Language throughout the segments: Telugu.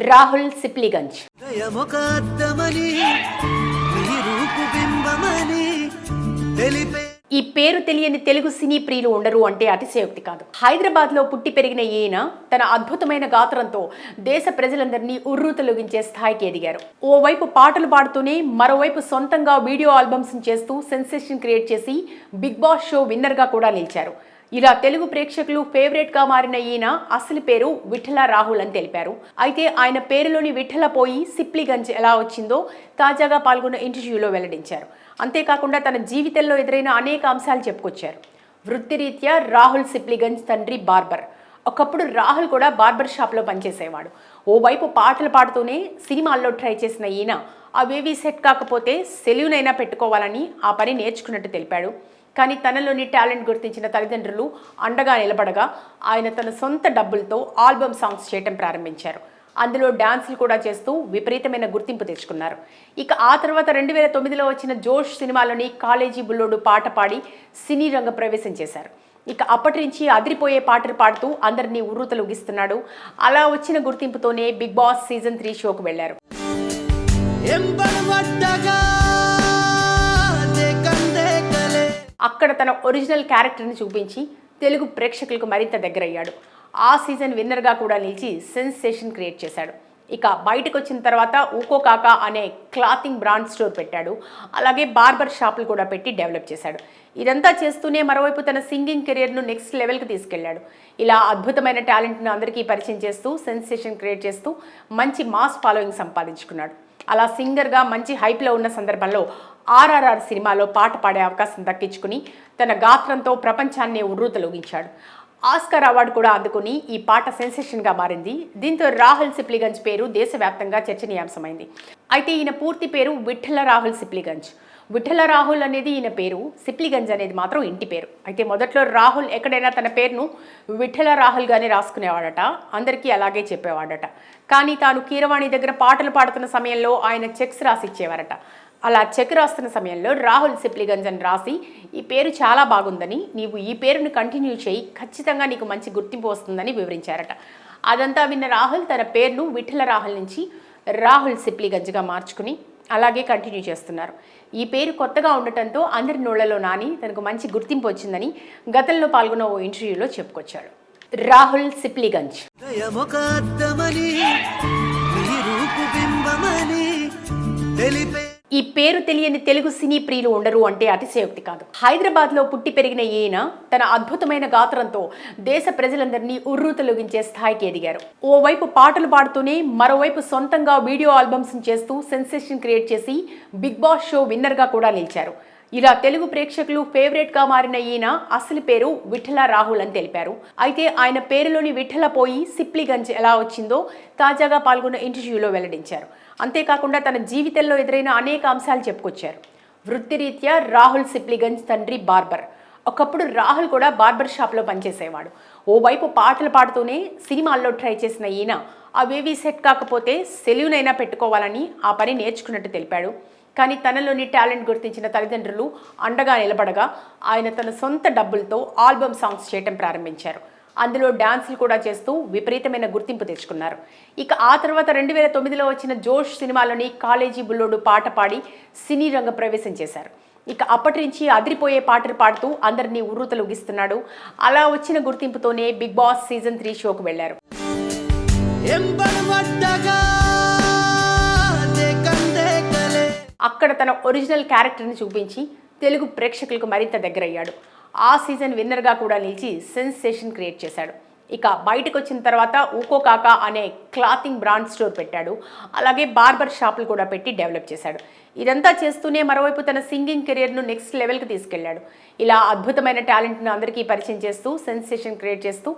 రాహుల్ సిప్లిగంజ్. ఈ పేరు తెలియని తెలుగు సినీ ప్రియులు ఉండరు అంటే అతిశయోక్తి కాదు. హైదరాబాద్లో పుట్టి పెరిగిన ఈయన తన అద్భుతమైన గాత్రంతో దేశ ప్రజలందరినీ ఉర్రూతలొగించే స్థాయికి ఎదిగారు. ఓవైపు పాటలు పాడుతూనే మరోవైపు సొంతంగా వీడియో ఆల్బమ్స్ చేస్తూ సెన్సేషన్ క్రియేట్ చేసి బిగ్ బాస్ షో విన్నర్గా కూడా నిలిచారు. ఇలా తెలుగు ప్రేక్షకులు ఫేవరెట్గా మారిన ఈయన అసలు పేరు విఠల రాహుల్ అని తెలిపారు. అయితే ఆయన పేరులోని విఠల పోయి సిప్లిగంజ్ ఎలా వచ్చిందో తాజాగా పాల్గొన్న ఇంటర్వ్యూలో వెల్లడించారు. అంతేకాకుండా తన జీవితంలో ఎదురైన అనేక అంశాలు చెప్పుకొచ్చారు. వృత్తిరీత్యా రాహుల్ సిప్లిగంజ్ తండ్రి బార్బర్. ఒకప్పుడు రాహుల్ కూడా బార్బర్ షాప్లో పనిచేసేవాడు. ఓవైపు పాటలు పాడుతూనే సినిమాల్లో ట్రై చేసిన ఈయన అవేవీ సెట్ కాకపోతే సెల్యూన్ అయినా పెట్టుకోవాలని ఆ పని నేర్చుకున్నట్టు తెలిపాడు. కానీ తనలోని టాలెంట్ గుర్తించిన తల్లిదండ్రులు అండగా నిలబడగా ఆయన తన సొంత డబ్బులతో ఆల్బమ్ సాంగ్స్ చేయడం ప్రారంభించారు. అందులో డాన్సులు కూడా చేస్తూ విపరీతమైన గుర్తింపు తెచ్చుకున్నారు. ఇక ఆ తర్వాత 2009లో వచ్చిన జోష్ సినిమాలోని కాలేజీ బుల్లోడు పాట పాడి సినీ రంగ ప్రవేశం చేశారు. ఇక అప్పటి నుంచి అదిరిపోయే పాటలు పాడుతూ అందరినీ ఉర్రూతలొగిస్తున్నాడు. అలా వచ్చిన గుర్తింపుతోనే బిగ్ బాస్ సీజన్ 3 షోకు వెళ్లారు. అక్కడ తన ఒరిజినల్ క్యారెక్టర్ని చూపించి తెలుగు ప్రేక్షకులకు మరింత దగ్గరయ్యాడు. ఆ సీజన్ విన్నర్గా కూడా నిలిచి సెన్సేషన్ క్రియేట్ చేశాడు. ఇక బయటకు వచ్చిన తర్వాత ఊకో కాకా అనే క్లాతింగ్ బ్రాండ్ స్టోర్ పెట్టాడు. అలాగే బార్బర్ షాపులు కూడా పెట్టి డెవలప్ చేశాడు. ఇదంతా చేస్తూనే మరోవైపు తన సింగింగ్ కెరియర్ను నెక్స్ట్ లెవెల్కి తీసుకెళ్లాడు. ఇలా అద్భుతమైన టాలెంట్ను అందరికీ పరిచయం చేస్తూ సెన్సేషన్ క్రియేట్ చేస్తూ మంచి మాస్ ఫాలోయింగ్ సంపాదించుకున్నాడు. అలా సింగర్గా మంచి హైప్లో ఉన్న సందర్భంలో RRR సినిమాలో పాట పాడే అవకాశం దక్కించుకుని తన గాత్రంతో ప్రపంచాన్ని ఉర్రూతలొగించాడు. ఆస్కార్ అవార్డు కూడా అందుకుని ఈ పాట సెన్సేషన్గా మారింది. దీంతో రాహుల్ సిప్లిగంజ్ పేరు దేశవ్యాప్తంగా చర్చనీయాంశమైంది. అయితే ఈయన పూర్తి పేరు విఠల రాహుల్ సిప్లిగంజ్. విఠల రాహుల్ అనేది ఈయన పేరు, సిప్లిగంజ్ అనేది మాత్రం ఇంటి పేరు. అయితే మొదట్లో రాహుల్ ఎక్కడైనా తన పేరును విఠల రాహుల్గానే రాసుకునేవాడట, అందరికీ అలాగే చెప్పేవాడట. కానీ తాను కీరవాణి దగ్గర పాటలు పాడుతున్న సమయంలో ఆయన చెక్స్ రాసిచ్చేవారట. అలా చెక్ రాస్తున్న సమయంలో రాహుల్ సిప్లిగంజ్ అని రాసి ఈ పేరు చాలా బాగుందని, నీవు ఈ పేరును కంటిన్యూ చేయి, ఖచ్చితంగా నీకు మంచి గుర్తింపు వస్తుందని వివరించారట. అదంతా విన్న రాహుల్ తన పేరును విఠల రాహుల్ నుంచి రాహుల్ సిప్లిగంజ్గా మార్చుకుని అలాగే కంటిన్యూ చేస్తున్నారు. ఈ పేరు కొత్తగా ఉండటంతో అందరి నోళ్లలో నాని తనకు మంచి గుర్తింపు వచ్చిందని గతంలో పాల్గొన్న ఓ ఇంటర్వ్యూలో చెప్పుకొచ్చాడు. రాహుల్ సిప్లిగంజ్. ఈ పేరు తెలియని తెలుగు సినీ ప్రియులు ఉండరు అంటే అతిశయోక్తి కాదు. హైదరాబాద్లో పుట్టి పెరిగిన ఈయన తన అద్భుతమైన గాత్రంతో దేశ ప్రజలందరినీ ఉర్రూతలొగించే స్థాయికి ఎదిగారు. ఓవైపు పాటలు పాడుతూనే మరోవైపు సొంతంగా వీడియో ఆల్బమ్స్ చేస్తూ సెన్సేషన్ క్రియేట్ చేసి బిగ్ బాస్ షో విన్నర్గా కూడా నిలిచారు. ఇలా తెలుగు ప్రేక్షకులు ఫేవరెట్గా మారిన ఈయన అసలు పేరు విఠల రాహుల్ అని తెలిపారు. అయితే ఆయన పేరులోని విఠల పోయి సిప్లిగంజ్ ఎలా వచ్చిందో తాజాగా పాల్గొన్న ఇంటర్వ్యూలో వెల్లడించారు. అంతేకాకుండా తన జీవితంలో ఎదురైన అనేక అంశాలు చెప్పుకొచ్చారు. వృత్తిరీత్యా రాహుల్ సిప్లిగంజ్ తండ్రి బార్బర్. ఒకప్పుడు రాహుల్ కూడా బార్బర్ షాప్లో పనిచేసేవాడు. ఓవైపు పాటలు పాడుతూనే సినిమాల్లో ట్రై చేసిన ఈయన అవేవీ సెట్ కాకపోతే సెల్యూన్ అయినా పెట్టుకోవాలని ఆ పని నేర్చుకున్నట్టు తెలిపాడు. కానీ తనలోని టాలెంట్ గుర్తించిన తల్లిదండ్రులు అండగా నిలబడగా ఆయన తన సొంత డబ్బులతో ఆల్బమ్ సాంగ్స్ చేయడం ప్రారంభించారు. అందులో డాన్సులు కూడా చేస్తూ విపరీతమైన గుర్తింపు తెచ్చుకున్నారు. ఇక ఆ తర్వాత 2009లో వచ్చిన జోష్ సినిమాలోని కాలేజీ బుల్లోడు పాట పాడి సినీ రంగ ప్రవేశం చేశారు. ఇక అప్పటి నుంచి అదిరిపోయే పాటలు పాడుతూ అందరినీ ఉర్రూతలొగిస్తున్నాడు. అలా వచ్చిన గుర్తింపుతోనే బిగ్ బాస్ సీజన్ 3 షోకు వెళ్లారు. అక్కడ తన ఒరిజినల్ క్యారెక్టర్ని చూపించి తెలుగు ప్రేక్షకులకు మరింత దగ్గరయ్యాడు. ఆ సీజన్ విన్నర్గా కూడా నిలిచి సెన్సేషన్ క్రియేట్ చేశాడు. ఇక బయటకు వచ్చిన తర్వాత ఊకో కాకా అనే క్లాతింగ్ బ్రాండ్ స్టోర్ పెట్టాడు. అలాగే బార్బర్ షాపులు కూడా పెట్టి డెవలప్ చేశాడు. ఇదంతా చేస్తూనే మరోవైపు తన సింగింగ్ కెరియర్ను నెక్స్ట్ లెవెల్కి తీసుకెళ్లాడు. ఇలా అద్భుతమైన టాలెంట్ను అందరికీ పరిచయం చేస్తూ సెన్సేషన్ క్రియేట్ చేస్తూ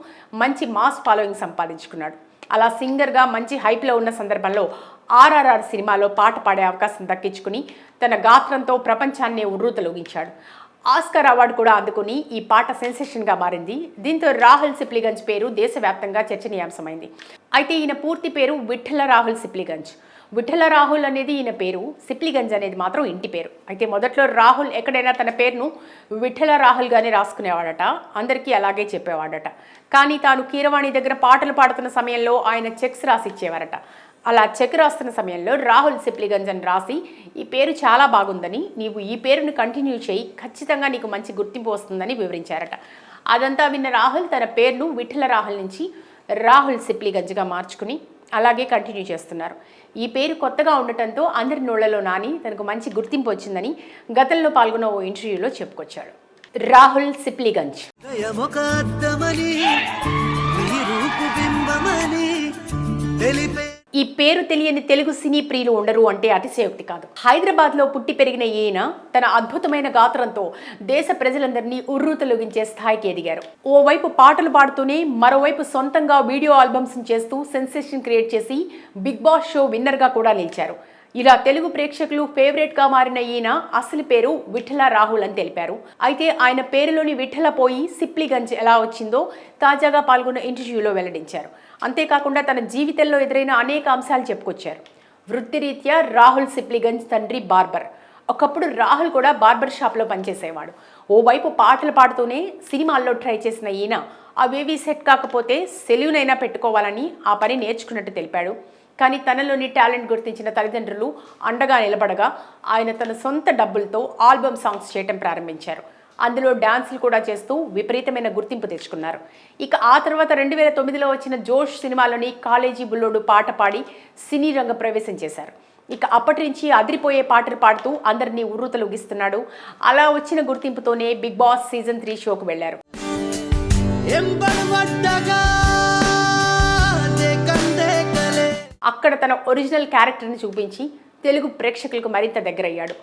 మంచి మాస్ ఫాలోయింగ్ సంపాదించుకున్నాడు. అలా సింగర్గా మంచి హైప్లో ఉన్న సందర్భంలో RRR సినిమాలో పాట పాడే అవకాశం దక్కించుకుని తన గాత్రంతో ప్రపంచాన్ని ఉర్రూతలొగించాడు. ఆస్కార్ అవార్డు కూడా అందుకుని ఈ పాట సెన్సేషన్గా మారింది. దీంతో రాహుల్ సిప్లిగంజ్ పేరు దేశవ్యాప్తంగా చర్చనీయాంశమైంది. అయితే ఈయన పూర్తి పేరు విఠల రాహుల్ సిప్లిగంజ్. విఠల రాహుల్ అనేది ఈయన పేరు, సిప్లిగంజ్ అనేది మాత్రం ఇంటి పేరు. అయితే మొదట్లో రాహుల్ ఎక్కడైనా తన పేరును విఠల రాహుల్గానే రాసుకునేవాడట, అందరికీ అలాగే చెప్పేవాడట. కానీ తాను కీరవాణి దగ్గర పాటలు పాడుతున్న సమయంలో ఆయన చెక్స్ రాసిచ్చేవారట. అలా చెక్ రాస్తున్న సమయంలో రాహుల్ సిప్లిగంజ్ అని రాసి ఈ పేరు చాలా బాగుందని, నీవు ఈ పేరును కంటిన్యూ చేయి, ఖచ్చితంగా నీకు మంచి గుర్తింపు వస్తుందని వివరించారట. అదంతా విన్న రాహుల్ తన పేరును విఠల రాహుల్ నుంచి రాహుల్ సిప్లిగంజ్గా మార్చుకుని అలాగే కంటిన్యూ చేస్తున్నారు. ఈ పేరు కొత్తగా ఉండటంతో అందరి నోళ్లలో నాని తనకు మంచి గుర్తింపు వచ్చిందని గతంలో పాల్గొన్న ఓ ఇంటర్వ్యూలో చెప్పుకొచ్చాడు. రాహుల్ సిప్లిగంజ్ ఈ పేరు తెలియని తెలుగు సినీ ప్రియులు ఉండరు అంటే అతిశయోక్తి కాదు. హైదరాబాద్లో పుట్టి పెరిగిన ఈయన తన అద్భుతమైన గాత్రంతో దేశ ప్రజలందరినీ ఉర్రూతలొగించే స్థాయికి ఎదిగారు. ఓవైపు పాటలు పాడుతూనే మరోవైపు సొంతంగా వీడియో ఆల్బమ్స్ చేస్తూ సెన్సేషన్ క్రియేట్ చేసి బిగ్ బాస్ షో విన్నర్గా కూడా నిలిచారు. ఇలా తెలుగు ప్రేక్షకులు ఫేవరెట్గా మారిన ఈయన అసలు పేరు విఠల రాహుల్ అని తెలిపారు. అయితే ఆయన పేరులోని విఠల పోయి సిప్లిగంజ్ ఎలా వచ్చిందో తాజాగా పాల్గొన్న ఇంటర్వ్యూలో వెల్లడించారు. అంతేకాకుండా తన జీవితంలో ఎదురైన అనేక అంశాలు చెప్పుకొచ్చారు. వృత్తిరీత్యా రాహుల్ సిప్లిగంజ్ తండ్రి బార్బర్. ఒకప్పుడు రాహుల్ కూడా బార్బర్ షాప్లో పనిచేసేవాడు. ఓవైపు పాటలు పాడుతూనే సినిమాల్లో ట్రై చేసిన ఈయన అవేవీ సెట్ కాకపోతే సెలూన్ అయినా పెట్టుకోవాలని ఆ పని నేర్చుకున్నట్టు తెలిపాడు. కానీ తనలోని టాలెంట్ గుర్తించిన తల్లిదండ్రులు అండగా నిలబడగా ఆయన తన సొంత డబ్బులతో ఆల్బమ్ సాంగ్స్ చేయటం ప్రారంభించారు. అందులో డాన్సులు కూడా చేస్తూ విపరీతమైన గుర్తింపు తెచ్చుకున్నారు. ఇక ఆ తర్వాత 2009లో వచ్చిన జోష్ సినిమాలోని కాలేజీ బుల్లోడు పాట పాడి సినీ రంగ ప్రవేశం చేశారు. ఇక అప్పటి నుంచి అదిరిపోయే పాటలు పాడుతూ అందరినీ ఉర్రూతలూగిస్తున్నాడు. అలా వచ్చిన గుర్తింపుతోనే బిగ్ బాస్ సీజన్ 3 షోకు వెళ్లారు. అక్కడ తన ఒరిజినల్ క్యారెక్టర్ని చూపించి తెలుగు ప్రేక్షకులకు మరింత దగ్గరయ్యాడు.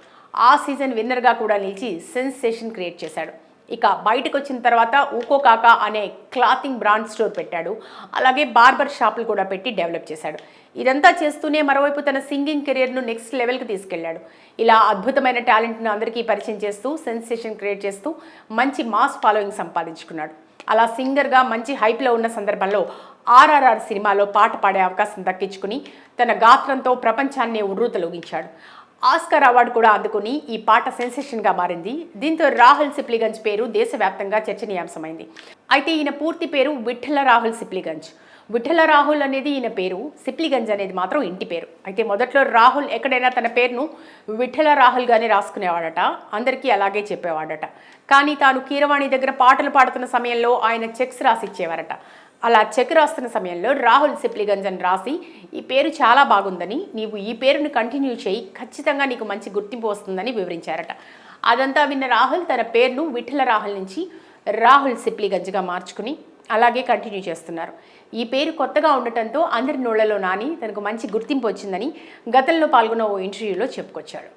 ఆ సీజన్ విన్నర్గా కూడా నిలిచి సెన్సేషన్ క్రియేట్ చేశాడు. ఇక బయటకు వచ్చిన తర్వాత ఊకో కాకా అనే క్లాతింగ్ బ్రాండ్ స్టోర్ పెట్టాడు. అలాగే బార్బర్ షాపులు కూడా పెట్టి డెవలప్ చేశాడు. ఇదంతా చేస్తూనే మరోవైపు తన సింగింగ్ కెరియర్ను నెక్స్ట్ లెవెల్కి తీసుకెళ్లాడు. ఇలా అద్భుతమైన టాలెంట్ను అందరికీ పరిచయం చేస్తూ సెన్సేషన్ క్రియేట్ చేస్తూ మంచి మాస్ ఫాలోయింగ్ సంపాదించుకున్నాడు. అలా సింగర్గా మంచి హైప్లో ఉన్న సందర్భంలో RRR సినిమాలో పాట పాడే అవకాశం దక్కించుకుని తన గాత్రంతో ప్రపంచాన్ని ఉర్రూతలూగించాడు. ఆస్కార్ అవార్డు కూడా అందుకుని ఈ పాట సెన్సేషన్గా మారింది. దీంతో రాహుల్ సిప్లిగంజ్ పేరు దేశవ్యాప్తంగా చర్చనీయాంశమైంది. అయితే ఈయన పూర్తి పేరు విఠల రాహుల్ సిప్లిగంజ్. విఠల రాహుల్ అనేది ఈయన పేరు, సిప్లిగంజ్ అనేది మాత్రం ఇంటి పేరు. అయితే మొదట్లో రాహుల్ ఎక్కడైనా తన పేరును విఠల రాహుల్గానే రాసుకునేవాడట, అందరికీ అలాగే చెప్పేవాడట. కానీ తాను కీరవాణి దగ్గర పాటలు పాడుతున్న సమయంలో ఆయన చెక్స్ రాసిచ్చేవారట. అలా చెక్ రాస్తున్న సమయంలో రాహుల్ సిప్లిగంజ్ అని రాసి ఈ పేరు చాలా బాగుందని, నీవు ఈ పేరును కంటిన్యూ చేయి, ఖచ్చితంగా నీకు మంచి గుర్తింపు వస్తుందని వివరించారట. అదంతా విన్న రాహుల్ తన పేరును విఠల రాహుల్ నుంచి రాహుల్ సిప్లిగంజ్గా మార్చుకుని అలాగే కంటిన్యూ చేస్తున్నారు. ఈ పేరు కొత్తగా ఉండటంతో అందరి నోళ్లలో నాని తనకు మంచి గుర్తింపు వచ్చిందని గతంలో పాల్గొన్న ఓ ఇంటర్వ్యూలో చెప్పుకొచ్చాడు.